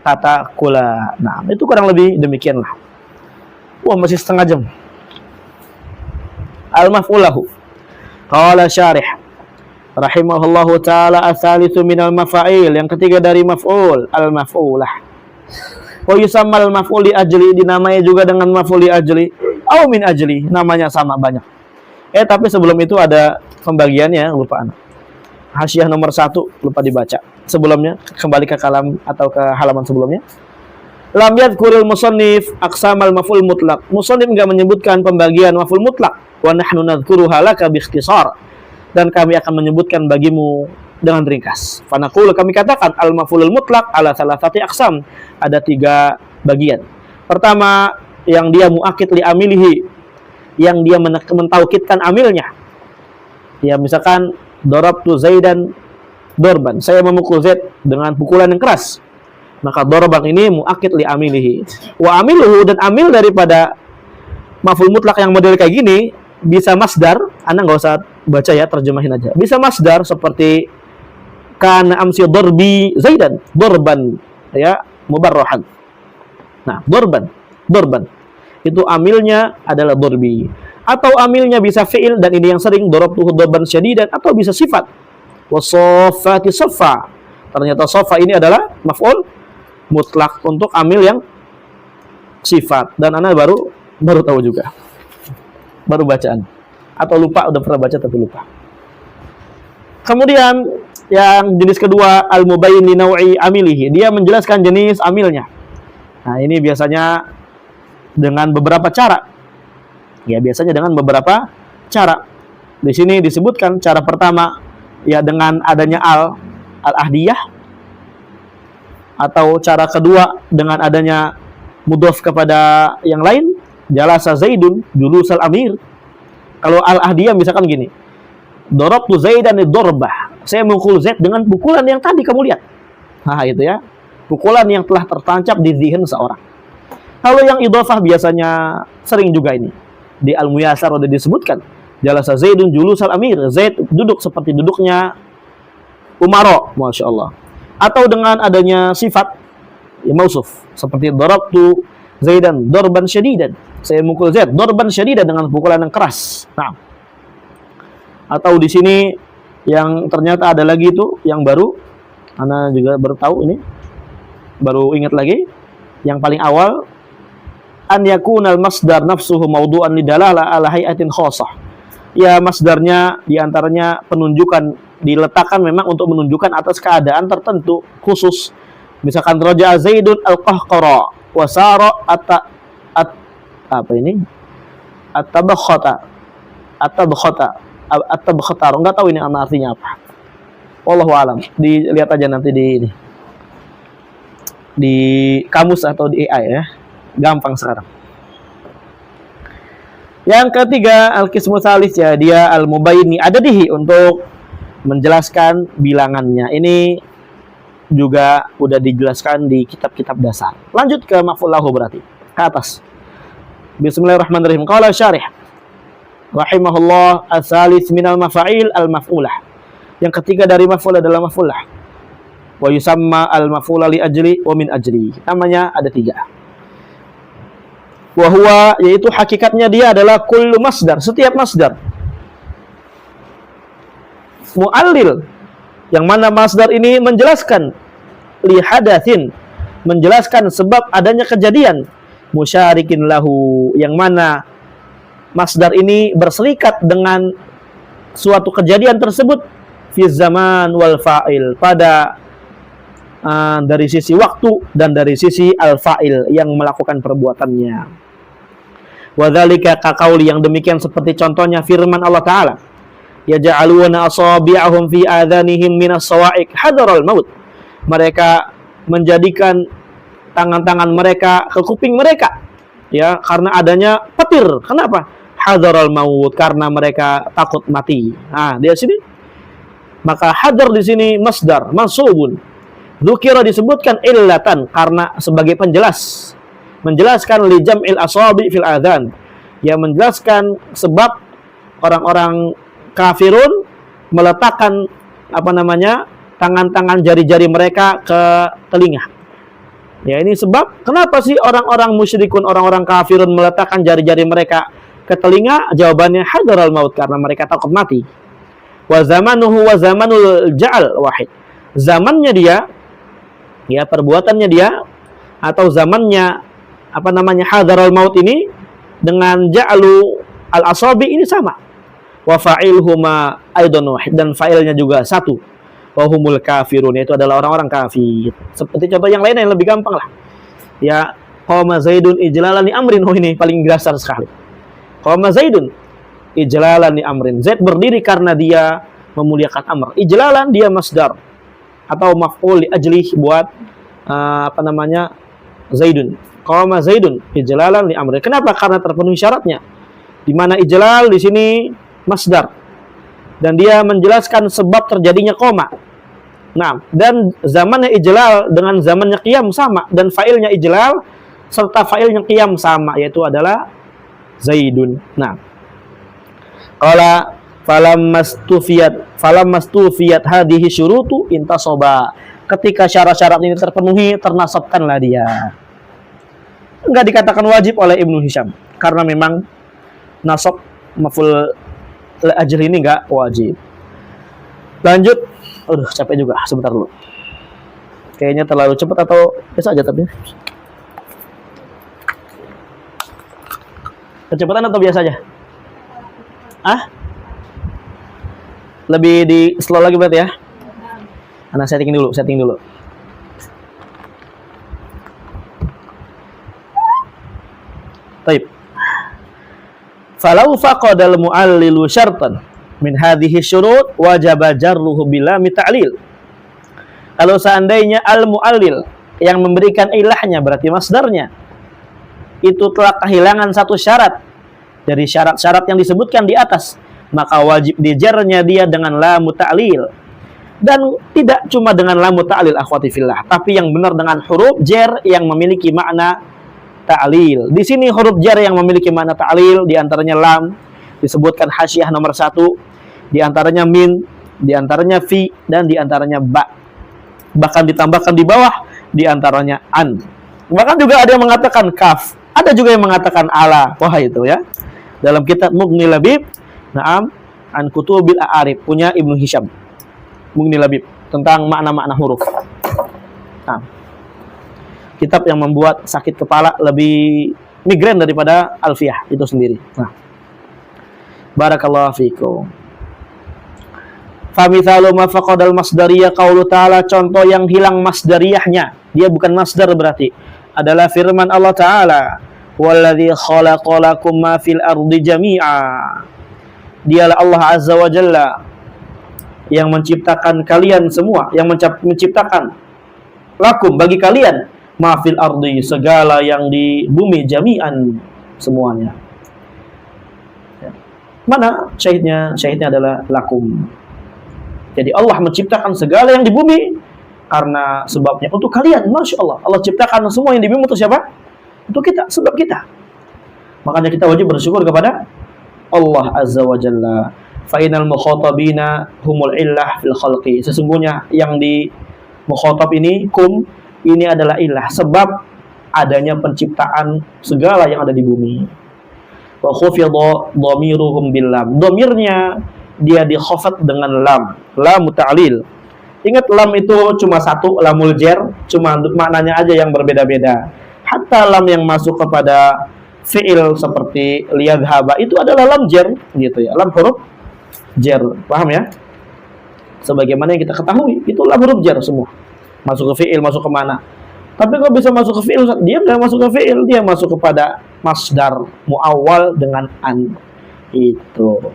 kata kula. Nah, itu kurang lebih demikianlah. Wah, masih setengah jam. Al-maf'ulahu. Qala syarih rahimahullahu ta'ala ats-tsalitsu minal mafa'il. Yang ketiga dari maf'ul, al-maf'ulah. Wa yusammal maf'ul li ajli, dinamai juga dengan maf'ul li ajli au min ajli, namanya sama banyak. Tapi sebelum itu ada pembagiannya, lupa anak. Hasyiah nomor 1 lupa dibaca. Sebelumnya kembali ke kalam atau ke halaman sebelumnya. Lam yadhkurul musannif aqsamal maf'ul mutlaq. Musannif enggak menyebutkan pembagian maf'ul mutlaq. Wa nahnu nadhkuruha laka bi ikhtisar. Dan kami akan menyebutkan bagimu dengan ringkas. Fa naqulu, kami katakan al maf'ulul mutlaq ala salasati aqsam. Ada 3 bagian. Pertama, yang dia muakkid li amilihi, yang dia mentaukidkan amilnya. Ya, misalkan darabtu Zaidan dorban, saya memukul Zaid dengan pukulan yang keras, maka dorban ini muakkid li amilihi. Wa amiluhu, dan amil daripada maf'ul mutlak yang model kayak gini bisa masdar. Anda nggak usah baca ya, terjemahin aja. Bisa masdar seperti kana amsi dorbi Zaidan dorban ya mubarrahan. Nah, dorban itu amilnya adalah dorbi, atau amilnya bisa fi'il, dan ini yang sering darabtuhu dorban syadidan, atau bisa sifat wasoffati soffa. Ternyata soffa ini adalah maf'ul mutlak untuk amil yang sifat, dan Anda baru tahu juga, baru bacaan atau lupa, udah pernah baca tapi lupa. Kemudian yang jenis kedua, al-mubayyin li naw'i amilihi, dia menjelaskan jenis amilnya. Nah, ini biasanya dengan beberapa cara. Ya, biasanya dengan beberapa cara. Di sini disebutkan cara pertama ya dengan adanya al-ahdiyah, atau cara kedua dengan adanya mudhof kepada yang lain, jalasa Zaidun julusal amir. Kalau al-ahdiyah misalkan gini, darabtu Zaidan dorbah, Saya mukul Zaid dengan pukulan yang tadi kamu lihat. Nah, itu ya. Pukulan yang telah tertancap di zihin seorang. Kalau yang idhofah biasanya sering juga ini. Di Al-Muyasar sudah disebutkan. Jalasa Zaidun julusal amir. Zaid duduk seperti duduknya Umaro, Masya Allah. Atau dengan adanya sifat ya, mausuf. Seperti darabtu Zaidan dorban syadidan. Saya mukul Zaid dorban syadidan dengan pukulan yang keras. Nah. Atau di sini yang ternyata ada lagi itu yang baru. Ana juga baru tahu ini. Baru ingat lagi. Yang paling awal an yakunal masdar nafsuhu mawdu'an lidalalah ala hayatin khosah. Ya masdarnya diantaranya penunjukan diletakkan memang untuk menunjukkan atas keadaan tertentu khusus. Misalkan Raja Zaidun al-Qahqara wasara at-tabakhata enggak tahu ini artinya apa. Wallahu alam. Dilihat aja nanti di kamus atau di AI ya. Gampang sekarang. Yang ketiga, al-qismu tsalits ya, dia al-mubayni adadihi untuk menjelaskan bilangannya. Ini juga udah dijelaskan di kitab-kitab dasar. Lanjut ke maf'ul lahu berarti. Ke atas. Bismillahirrahmanirrahim. Qala syarih rahimahullah as-salis minal mafa'il al-maf'ulah. Yang ketiga dari maf'ul adalah maf'ulah. Wa yusamma al-maf'ula li ajli wa min ajli. Namanya ada 3. Wa huwa yaitu hakikatnya dia adalah kullu masdar, setiap masdar. Mu'allil yang mana masdar ini menjelaskan li hadatsin, menjelaskan sebab adanya kejadian, musyarikin lahu yang mana masdar ini berserikat dengan suatu kejadian tersebut fi zaman wal fa'il, pada dari sisi waktu dan dari sisi al-fa'il yang melakukan perbuatannya. Wadzalika kaqauli, yang demikian seperti contohnya firman Allah Ta'ala, yaj'aluna asabi'ahum fi adhanihim minas sawa'iq hadaral maut. Mereka menjadikan tangan-tangan mereka ke kuping mereka ya karena adanya petir. Kenapa? Hadaral maut, karena mereka takut mati. Nah, di sini maka hadar di sini masdar mansubun. Dzukira disebutkan illatan karena sebagai penjelas, menjelaskan li jam'il asabi fil adhan, yang menjelaskan sebab orang-orang kafirun meletakkan tangan-tangan jari-jari mereka ke telinga. Ya, ini sebab kenapa sih orang-orang musyrikun, orang-orang kafirun meletakkan jari-jari mereka ke telinga? Jawabannya hadaral maut, karena mereka takut mati. Wa zamanuhu wa zamanul ja'al wahid. Zamannya dia, ya perbuatannya dia atau zamannya hadaral maut ini dengan ja'alu al-asabi ini sama. Wa fa'ilhuma aidan wahid, dan fa'ilnya juga satu. Wa humul kafirun, itu adalah orang-orang kafir. Seperti contoh yang lain yang lebih gampang lah. Ya, qama Zaidun ijlalan li amrin. Oh, ini paling dasar sekali. Qama Zaidun ijlalan li amrin. Zaid berdiri karena dia memuliakan Amr. Ijlalan dia masdar atau maf'ul li ajlih buat Zaidun. Qama Zaidun ijlalan li amrin. Kenapa? Karena terpenuhi syaratnya. Di mana ijlal di sini masdar dan dia menjelaskan sebab terjadinya qama. Nah, dan zamannya ijlal dengan zamannya qiyam sama, dan fa'ilnya ijlal serta fa'ilnya qiyam sama, yaitu adalah Zaidun. Nah, qala falamastufiyat hadhihi syurutu intasaba. Ketika syarat-syarat ini terpenuhi, ternasabkanlah dia. Enggak dikatakan wajib oleh Ibnu Hisham karena memang nasab maf'ul ajli ini enggak wajib. Lanjut. Aduh, capek juga. Sebentar dulu. Kayaknya terlalu cepat atau biasa aja tapi. Kecepatan atau biasa aja? Lebih di slow lagi berarti ya? Nah, setting dulu. Baik. Falau faqadal mu'allilu syartan min hadhihi syurut wajaba jarruhu bila mita'lil. Kalau seandainya al-mu'allil yang memberikan ilahnya, berarti masdarnya, itu telah kehilangan satu syarat dari syarat-syarat yang disebutkan di atas, maka wajib dijarnya dia dengan la muta'lil, Dan tidak cuma dengan lam ta'lil akhwati fillah, tapi yang benar dengan huruf jar yang memiliki makna ta'lil. Di sini huruf jar yang memiliki makna ta'lil di antaranya lam, disebutkan hasyiah nomor 1, di antaranya min, di antaranya fi, dan di antaranya ba. Bahkan ditambahkan di bawah di antaranya an. Bahkan juga ada yang mengatakan kaf, ada juga yang mengatakan ala. Wah itu ya. Dalam kitab Mughni Labib, na'am, an kutubil a'arib, punya Ibnu Hisham. Mughni Labib tentang makna-makna huruf. Nah, kitab yang membuat sakit kepala lebih migrain daripada Alfiyah itu sendiri. Nah, barakallahu fikum. Famithalu ma faqadal masdariyah qaulu ta'ala, contoh yang hilang masdariyahnya, dia bukan masdar berarti, adalah firman Allah Ta'ala, walladzi khalaqalakum ma fil ardi jami'a. Dialah Allah Azza wa Jalla yang menciptakan kalian semua, yang menciptakan lakum bagi kalian ma fil ardi, segala yang di bumi, jami'an, semuanya. Mana syahidnya? Syahidnya adalah lakum. Jadi Allah menciptakan segala yang di bumi karena sebabnya untuk kalian. Masya Allah, Allah ciptakan semua yang di bumi untuk siapa? Untuk kita, sebab kita. Makanya kita wajib bersyukur kepada Allah Azza wa Jalla. Fa'inal mukhatabina humul illah fil khalqi. Sesungguhnya yang di mukhatab ini, kum, ini adalah ilah, sebab adanya penciptaan segala yang ada di bumi. Wa khufidha dhamiruhum bil lam. Dhamirnya dia dikhafat dengan lam, lam ta'lil. Ingat lam itu cuma satu, lamul jar, cuma maknanya aja yang berbeda-beda. Hatta lam yang masuk kepada fi'il seperti liyadhaba itu adalah lam jar gitu ya, lam huruf jar. Paham ya? Sebagaimana yang kita ketahui, itu lam huruf jar semua. Masuk ke fi'il, masuk ke mana. Tapi kalau bisa masuk ke fi'il, dia nggak masuk ke fi'il, dia masuk kepada masdar muawwal dengan an. Itu.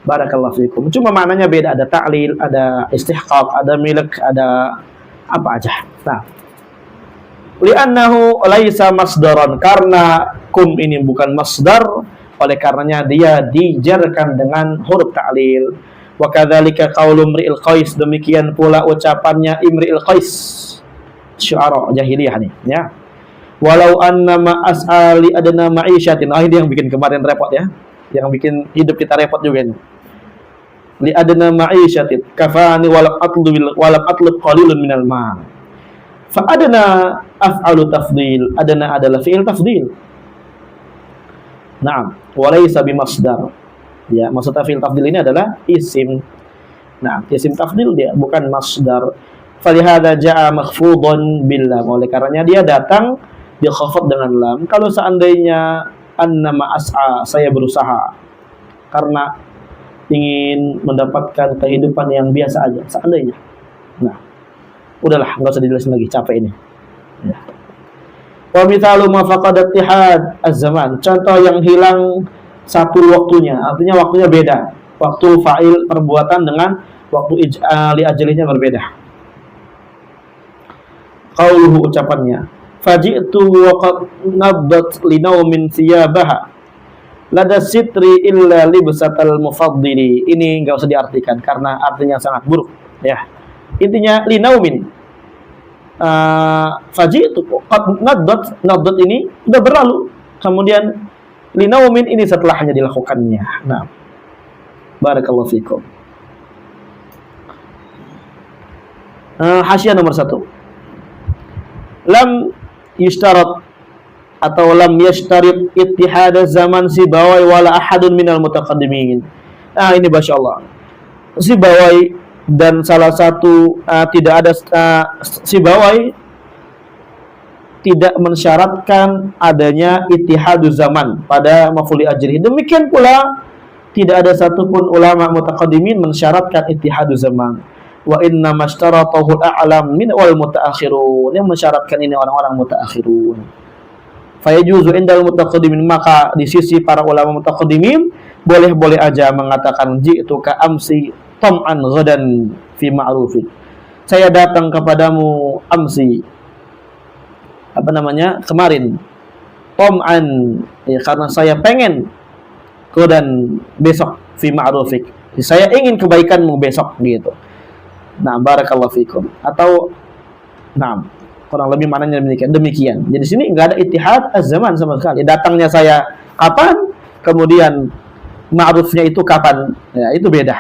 Barakallahu fikum. Cuma maknanya beda, ada ta'lil, ada istihqaq, ada milik, ada apa aja. Nah, li'annahu laisa masdaran, karena kum ini bukan masdar, oleh karenanya dia dijarkan dengan huruf ta'lil. Wa kadzalika qaulu Imri'il Qais, demikian pula ucapannya Imri'il Qais, syu'ara jahiliyah nih, ya. Walau annama as'ali adna ma'isyatin. Ini yang bikin kemarin repot ya. Yang bikin hidup kita repot juga nih. Li adna ma'isyatin kafani walam atlub qalilun minal ma'. Fa adna af'alu tafdil. Adna adalah fi'il tafdil. Naam, wa laysa bimasdar. Ya, maksudnya fi'il tafdil ini adalah isim. Nah, isim tafdil dia bukan masdar. Falihada ja'a makhfudun bil lam. Oleh karenanya dia datang dikhafad dengan lam. Kalau seandainya annama as'a, saya berusaha karena ingin mendapatkan kehidupan yang biasa aja, seandainya. Nah, udahlah, nggak usah dijelasin lagi, capek ini. Ya. Wa mithalu ma faqada ittihad az-zaman, contoh yang hilang satu waktunya, artinya waktunya beda. Waktu fa'il perbuatan dengan waktu li ajlinya berbeda. Qauluhu, ucapannya, faji'tu wa qad nabdat li naumin thiyabaha lada sitri illa libsatal mufaddili. Ini enggak usah diartikan karena artinya sangat buruk ya. Intinya li naumin, faji'tu qad nabdat ini sudah berlalu, kemudian li naumin ini setelahnya dilakukannya. Nah, barakallahu fikum. Hasyiah nomor 1. Lam yushtarat atau lam yashtarit ittihad zaman Sibawai wala ahadun minal mutaqaddimin. Nah, ini Masya Allah, Sibawai dan salah satu tidak ada Sibawai tidak mensyaratkan adanya ittihadu zaman pada maf'ul ajri. Demikian pula tidak ada satupun ulama mutaqaddimin mensyaratkan ittihadu zaman. Wa inna mashtaratahu al-a'lam min wal mutaakhirun. Yang mensyaratkan ini orang-orang mutaakhirun. Fayajuzu indal mutaqaddimin, maka di sisi para ulama mutaqaddimin boleh-boleh aja mengatakan ji'tu ka amsi tam'an ghadan fi ma'rufin. Saya datang kepadamu amsi, apa namanya, kemarin, tam'an, ya, karena saya pengen, ghadan, besok, fi ma'rufik, saya ingin kebaikanmu besok gitu. Nah, barakallahu fikum. Atau nah, kurang lebih maknanya demikian. Jadi di sini enggak ada ittihad az-zaman sama sekali. Datangnya saya kapan, kemudian ma'rufnya itu kapan. Ya, itu beda.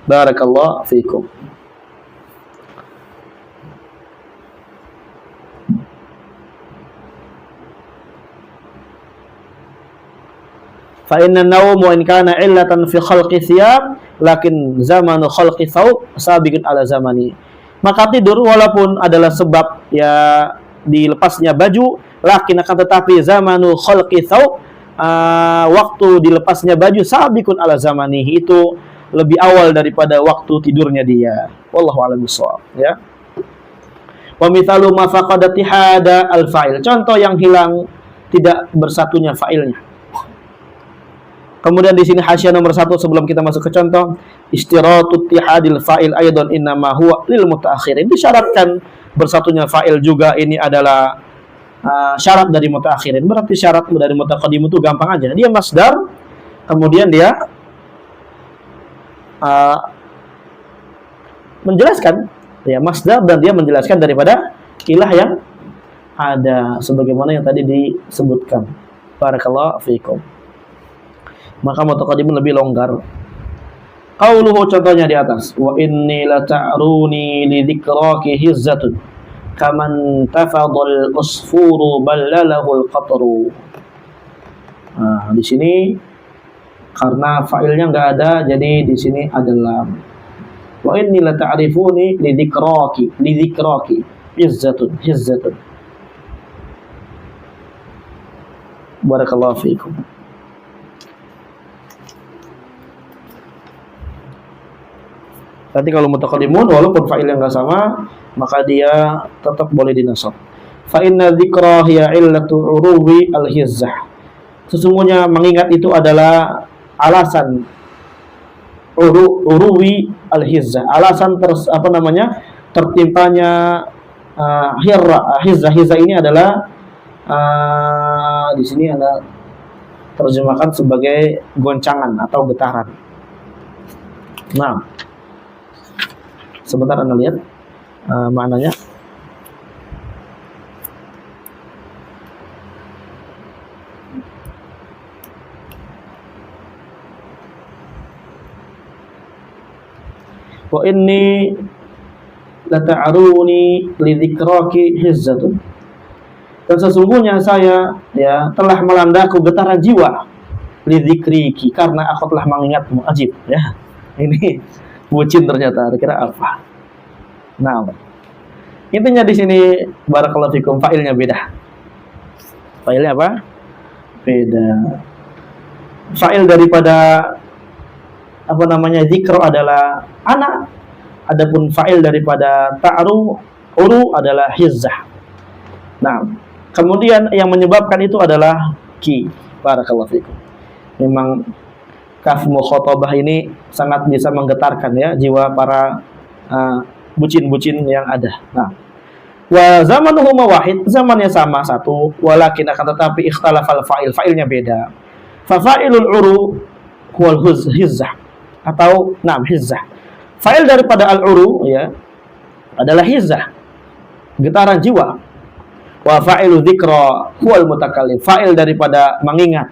Barakallahu fikum. Fa inna an-nawm wa in kana illatan fi khalqi thiyab lakin zamanu khalqi thawb sabiqun ala zamani. Maka tidur walaupun adalah sebab ya dilepasnya baju, lakin akan tetapi zamanu khalqi thawb, waktu dilepasnya baju sabiqun ala zamanihi, itu lebih awal daripada waktu tidurnya dia. Wallahu a'lam bishawab, ya. Wa mithalu ma faqada tihada al-fa'il. Contoh yang hilang tidak bersatunya fa'ilnya. Kemudian di sini hasyiah nomor 1 sebelum kita masuk ke contoh, istiratu ittihadil fa'il aidan innama huwa lil mutaakhirin. Disyaratkan bersatunya fa'il juga ini adalah syarat dari mutaakhirin. Berarti syarat dari mutaqaddim itu gampang aja. Dia masdar, kemudian dia menjelaskan, ya masdar, dan dia menjelaskan daripada ilah yang ada sebagaimana yang tadi disebutkan. Barakallahu fiikum. Maka mutaqaddimun lebih longgar. Qauluhu, contohnya di atas, wa inni la ta'runi li dzikraki hizzatun kaman tafadhal usfuru ballalahu al-qatru. Nah, di sini karena fa'ilnya enggak ada, jadi di sini adalah wa inni la ta'rifuni li dzikraki hizzatun. Barakallahu fiikum. Nanti kalau mutaqaddimun walaupun fa'ilnya enggak sama, maka dia tetap boleh dinasab. Fa inna dzikra hiya illatu uruwi al-hizzah. Sesungguhnya mengingat itu adalah alasan uruwi al-hizzah. Alasan tertimpanya hizzah ini adalah di sini ada terjemahkan sebagai goncangan atau getaran. Nah, sebentar Anda lihat maknanya. Wa inni lata'aruni li dzikraki hizzatun. Dan sesungguhnya saya ya telah melandaku getaran jiwa li dzikriki, karena aku telah mengingatmu. Ajib, ya. Ini bucin ternyata, kira apa? Nah, intinya di sini barakallahu fikum fa'ilnya beda. Fa'ilnya apa? Beda. Fa'il daripada zikr adalah anak. Adapun fa'il daripada uru adalah hizzah. Nah, kemudian yang menyebabkan itu adalah ki. Barakallahu fikum. Memang kaf mukhatabah ini sangat bisa menggetarkan ya jiwa para bucin-bucin yang ada. Nah, wa zamanuhuma wahid, zamannya sama satu, walakin akan tetapi ikhtalafal fa'il, fa'ilnya beda. Fa fa'ilul uru huwal hizzah, atau hizzah. Fa'il daripada al-uru ya adalah hizzah, getaran jiwa. Wa fa'ilu dzikra huwal mutakallim, fa'il daripada mengingat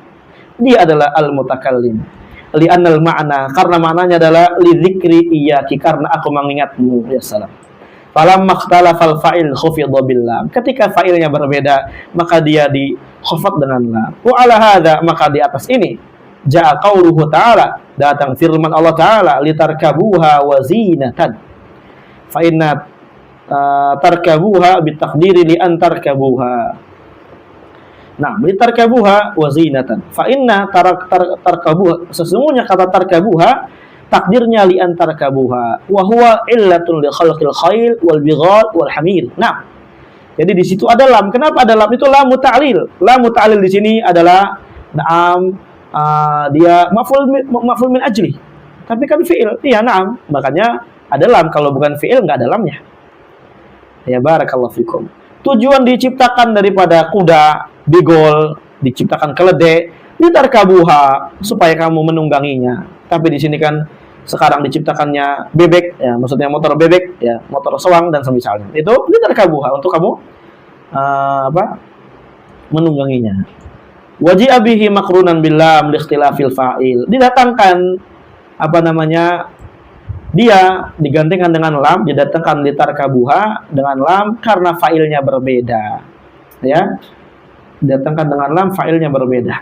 dia adalah al-mutakallim. Li'annal ma'na, karena maknanya adalah li dzikri iyyaki, karena aku mengingatmu ya salam. Falamma ikhtalafal fa'il khufidha billah, ketika fa'ilnya berbeda maka dia di khafat dengan lam. Wa ala hadza, maka di atas ini ja'a qauluhu ta'ala, datang firman Allah Ta'ala, litarkabuha wa zinatan. Fa inna tarkabuha bitaqdiri li an tarkabuha. Nah, litarkabuha wa zinatan. Fa inna tarkabuha, sesungguhnya kata tarkabuha takdirnya li an tarkabuha wa huwa illatun li khalqil khail wal bighal wal hamir. Nah, jadi di situ ada lam. Kenapa ada lam? Itu lam muta'lil. Lam muta'lil di sini adalah dia maf'ul min ajli. Tapi kan fi'il. Iya, na'am. Makanya ada lam. Kalau bukan fi'il enggak ada lamnya. Ya barakallahu fikum. Tujuan diciptakan daripada kuda, bigol, diciptakan keledai, litarkabuha, supaya kamu menungganginya. Tapi di sini kan sekarang diciptakannya bebek, ya, maksudnya motor bebek, ya, motor soang dan semisalnya. Itu litarkabuha untuk kamu menungganginya. Waji'a bihi makrunan billam liikhtilafil fa'il. Didatangkan dia digantikan dengan lam, didatangkan litarkabuha dengan lam karena fa'ilnya berbeda. Ya. Didatangkan dengan lam, fa'ilnya berbeda.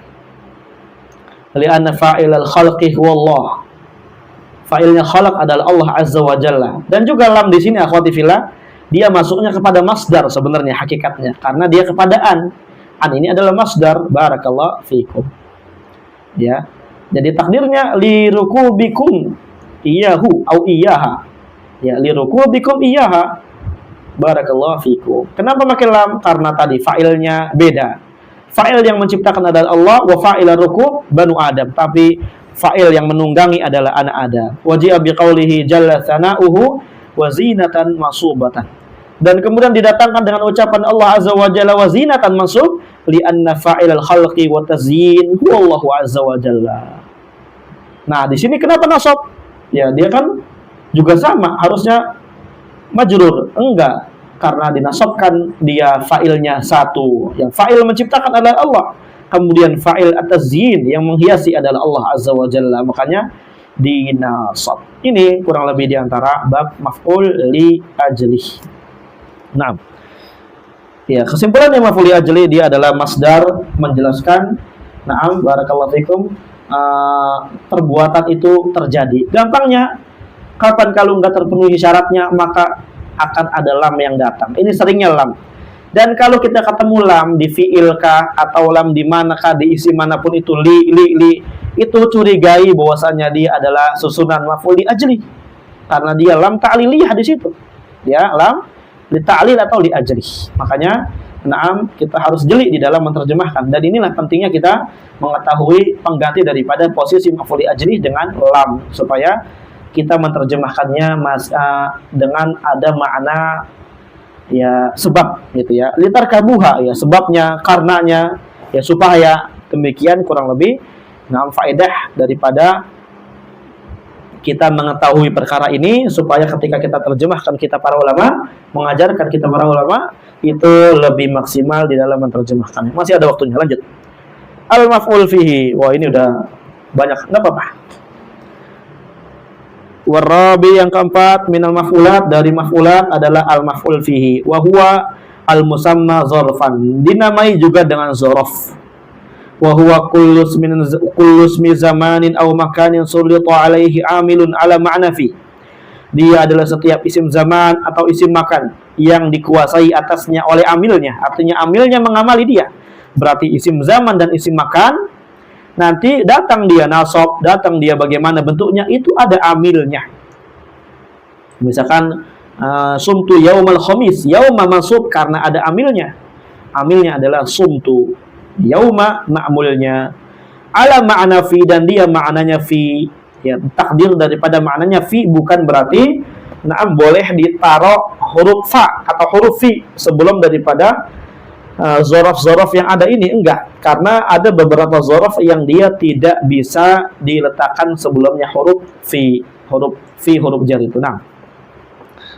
Li'anna fa'ilal khalqi huwallah. Fa'ilnya khalaq adalah Allah Azza wa Jalla. Dan juga lam di sini akhwati fillah, dia masuknya kepada masdar sebenarnya hakikatnya, karena dia kepada an. An ini adalah masdar, barakallahu fikum. Ya. Jadi takdirnya li rukubikum iyahu au iyaha. Ya, li rukubikum iyaha. Barakallahu fikum. Kenapa pakai lam? Karena tadi fa'ilnya beda. Fa'il yang menciptakan adalah Allah, wa fa'ilar rukub banu Adam. Tapi fa'il yang menunggangi adalah anak Adam. Waji'a biqaulihi jalla sana'uhu wa zinatan masubatan. Dan kemudian didatangkan dengan ucapan Allah Azza wa Jalla wa zinatan mansub li'anna fa'ilal khalqi wa tazyin huwallahu Azza wa Jalla. Nah, di sini kenapa nasab? Ya, dia kan juga sama, harusnya majrur. Enggak, karena dinasabkan dia fa'ilnya satu. Yang fa'il menciptakan adalah Allah. Kemudian fa'il at-tazyin yang menghiasi adalah Allah Azza wa Jalla. Makanya dinasab. Ini kurang lebih diantara bab maf'ul li ajlih. Nah, ya, kesimpulannya maf'ul li ajli dia adalah masdar menjelaskan, na'am barakallahu fikum, perbuatan itu terjadi. Gampangnya, kapan kalau enggak terpenuhi syaratnya maka akan ada lam yang datang. Ini seringnya lam. Dan kalau kita ketemu lam di fi'il kah atau lam di manakah, di isim manapun itu li itu curigai bahwasanya dia adalah susunan maf'ul li ajli. Karena dia lam ta'liliyah di situ. Ya, lam li ta'lil atau li ajli. Makanya, na'am, kita harus jeli di dalam menerjemahkan. Dan inilah pentingnya kita mengetahui pengganti daripada posisi maf'ul li ajli dengan lam, supaya kita menerjemahkannya dengan ada makna ya sebab gitu ya. Litarkabuha ya sebabnya, karenanya ya, supaya demikian kurang lebih faedah daripada kita mengetahui perkara ini, supaya ketika kita terjemahkan kita para ulama, mengajarkan kita para ulama itu lebih maksimal di dalam menerjemahkannya. Masih ada waktunya, lanjut. Al-maf'ul fihi. Wah, ini udah banyak, enggak apa-apa. Warabi yang keempat minal maf'ulat, dari maf'ulat adalah al-maf'ul fihi wa huwa al-musamma zarfan, dinamai juga dengan zorof. Wa huwa kullu ismi zamanin aw makanin sulita alaihi amilun ala ma'na fi. Dia adalah setiap isim zaman atau isim makan yang dikuasai atasnya oleh amilnya. Artinya amilnya mengamali dia. Berarti isim zaman dan isim makan, nanti datang dia nasab, datang dia bagaimana bentuknya, itu ada amilnya. Misalkan sumtu yaumal khamis, yauma mansub karena ada amilnya. Amilnya adalah sumtu, yauma ma'mulnya, ala ma'na fi, dan dia maknanya fi. Ya, takdir daripada maknanya fi bukan berarti na'am boleh ditaruh huruf fa atau huruf fi sebelum daripada zorof-zorof yang ada ini, enggak, karena ada beberapa zorof yang dia tidak bisa diletakkan sebelumnya huruf fi, huruf jar itu. Nah,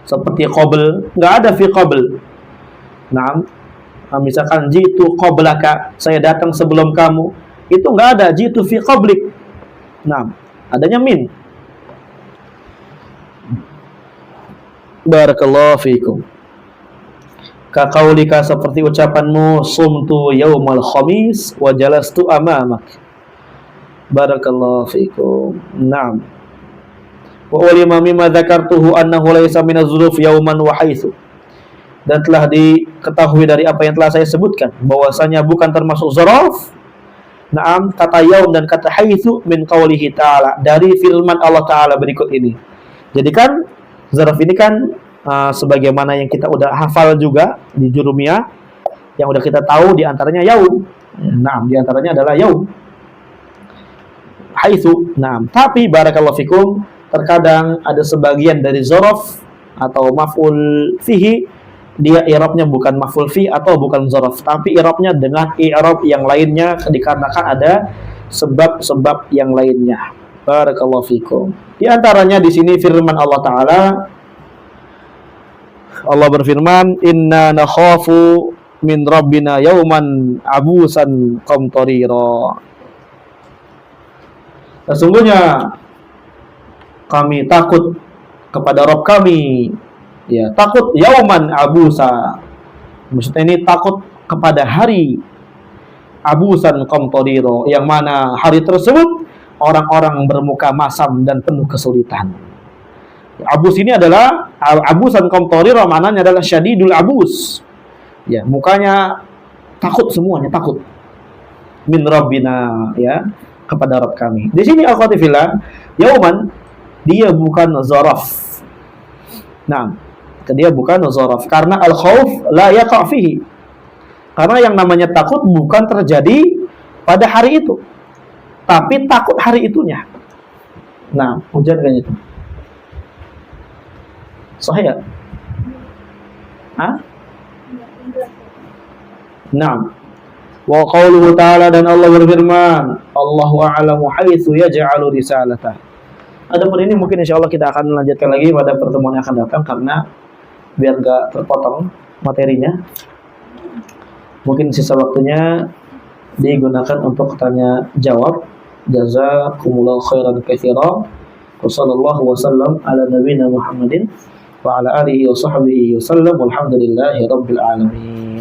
seperti qabl, enggak ada fi qabl. Nah, misalkan jitu qablaka, saya datang sebelum kamu, itu enggak ada jitu fi qablik. Nah, adanya min. Barakallahu fikum. Kaqaulika, seperti ucapanmu, sumtu yaumal khamis wa jalastu amamak. Barakallahu fikum. Naam. Wa ulima mimma dzakartuhu annahu laysa min az-zuruf yauman wa haitsu. Dan telah diketahui dari apa yang telah saya sebutkan bahwasanya bukan termasuk zaraf. Naam, kata yaum dan kata haitsu min qaulihi ta'ala, dari firman Allah Ta'ala berikut ini. Jadi kan zaraf ini kan sebagaimana yang kita udah hafal juga di jurumiyah, yang udah kita tahu diantaranya yaum. Nah, diantaranya adalah yaum, haitsu. Nah, tapi barakallahu fikum, terkadang ada sebagian dari zorof atau maf'ul fihi, dia i'rabnya bukan maf'ul fi atau bukan zorof, tapi i'rabnya dengan i'rab yang lainnya dikarenakan ada sebab-sebab yang lainnya. Barakallahu fikum. Di antaranya di sini firman Allah Ta'ala. Allah berfirman, "Inna nakhafu min rabbina yauman abusan qamtarira." Sesungguhnya kami takut kepada Rabb kami, ya, takut yauman abusa. Maksudnya ini takut kepada hari abusan qamtarira, yang mana hari tersebut orang-orang bermuka masam dan penuh kesulitan. Abus ini adalah abusan qamtarira, maknanya adalah syadidul abus. Ya, mukanya takut, semuanya takut. Min rabbina, ya, kepada Rabb kami. Di sini akhwati fillah, yauman dia bukan zaraf. Nah, dia bukan zaraf karena al-khauf la yaqa fihi. Karena yang namanya takut bukan terjadi pada hari itu, tapi takut hari itunya. Nah, hujan kan itu. Sahih ya? Hah? Nah. Wa qauluhu ta'ala, dan Allah berfirman, Allahu a'lamu haitsu yaj'alu risalatah. Adapun ini mungkin insyaallah kita akan lanjutkan lagi pada pertemuan yang akan datang, karena biar enggak terpotong materinya. Mungkin sisa waktunya digunakan untuk tanya jawab. Jazakumullahu khairan katsira. Wassallallahu wasallam ala nabiyyina Muhammadin wa ala alihi wa sahbihi wasallam. Walhamdulillahi rabbil alamin.